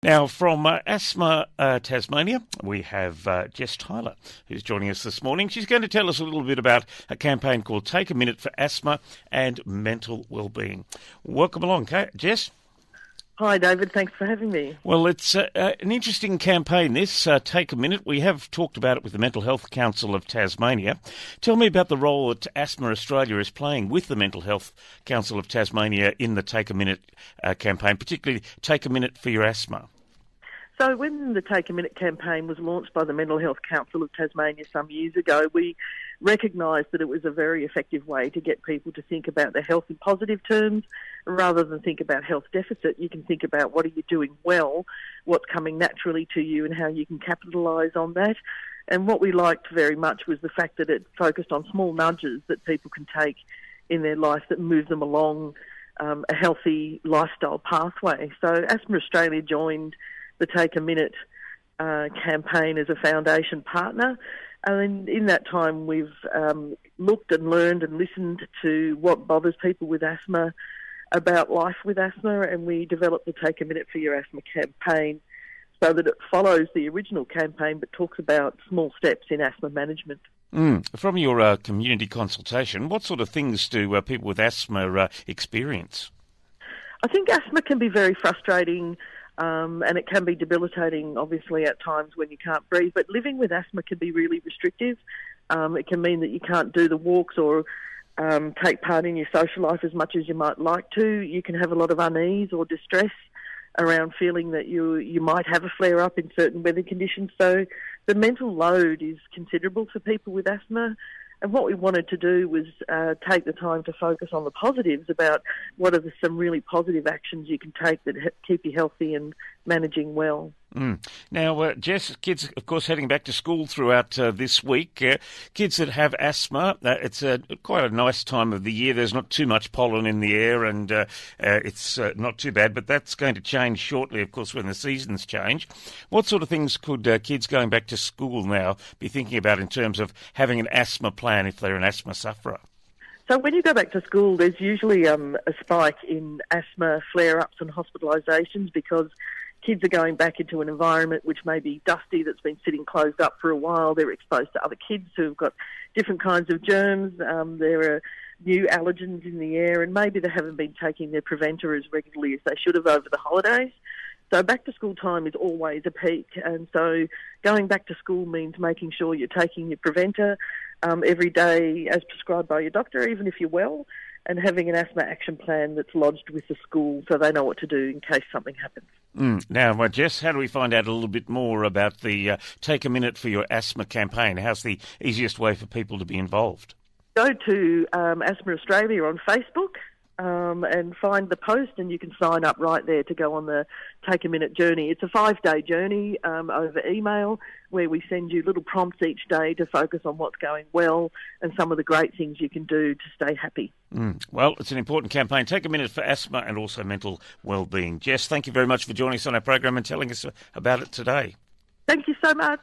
Now, from Asthma Tasmania, we have Jess Tyler, who's joining us this morning. She's going to tell us a little bit about a campaign called Take a Minute for Asthma and Mental Wellbeing. Welcome along, Jess. Hi, David. Thanks for having me. Well, it's an interesting campaign, this. Take a Minute. We have talked about it with the Mental Health Council of Tasmania. Tell me about the role that Asthma Australia is playing with the Mental Health Council of Tasmania in the Take a Minute campaign, particularly Take a Minute for your asthma. So when the Take a Minute campaign was launched by the Mental Health Council of Tasmania some years ago, we recognised that it was a very effective way to get people to think about their health in positive terms rather than think about health deficit. You can think about what are you doing well, what's coming naturally to you and how you can capitalise on that. And what we liked very much was the fact that it focused on small nudges that people can take in their life that move them along a healthy lifestyle pathway. So Asthma Australia joined the Take a Minute campaign as a foundation partner. And in that time, we've looked and learned and listened to what bothers people with asthma, about life with asthma, and we developed the Take a Minute for Your Asthma campaign so that it follows the original campaign but talks about small steps in asthma management. From your community consultation, what sort of things do people with asthma experience? I think asthma can be very frustrating. And it can be debilitating, obviously, at times when you can't breathe. But living with asthma can be really restrictive. It can mean that you can't do the walks or take part in your social life as much as you might like to. You can have a lot of unease or distress around feeling that you might have a flare-up in certain weather conditions. So the mental load is considerable for people with asthma. And what we wanted to do was take the time to focus on the positives about what are some really positive actions you can take that keep you healthy and managing well. Now, Jess, kids, of course, heading back to school throughout this week. Kids that have asthma, it's quite a nice time of the year. There's not too much pollen in the air and it's not too bad, but that's going to change shortly, of course, when the seasons change. What sort of things could kids going back to school now be thinking about in terms of having an asthma plan if they're an asthma sufferer? So when you go back to school, there's usually a spike in asthma flare-ups and hospitalisations because kids are going back into an environment which may be dusty, that's been sitting closed up for a while. They're exposed to other kids who've got different kinds of germs. There are new allergens in the air, and maybe they haven't been taking their preventer as regularly as they should have over the holidays. So back to school time is always a peak, and so going back to school means making sure you're taking your preventer every day as prescribed by your doctor, even if you're well, and having an asthma action plan that's lodged with the school so they know what to do in case something happens. Now, Jess, how do we find out a little bit more about the Take a Minute for Your Asthma campaign? How's the easiest way for people to be involved? Go to Asthma Australia on Facebook and find the post, and you can sign up right there to go on the Take a Minute journey. It's a 5-day journey over email where we send you little prompts each day to focus on what's going well and some of the great things you can do to stay happy. Well, it's an important campaign. Take a Minute for Asthma and also mental wellbeing. Jess, thank you very much for joining us on our program and telling us about it today. Thank you so much.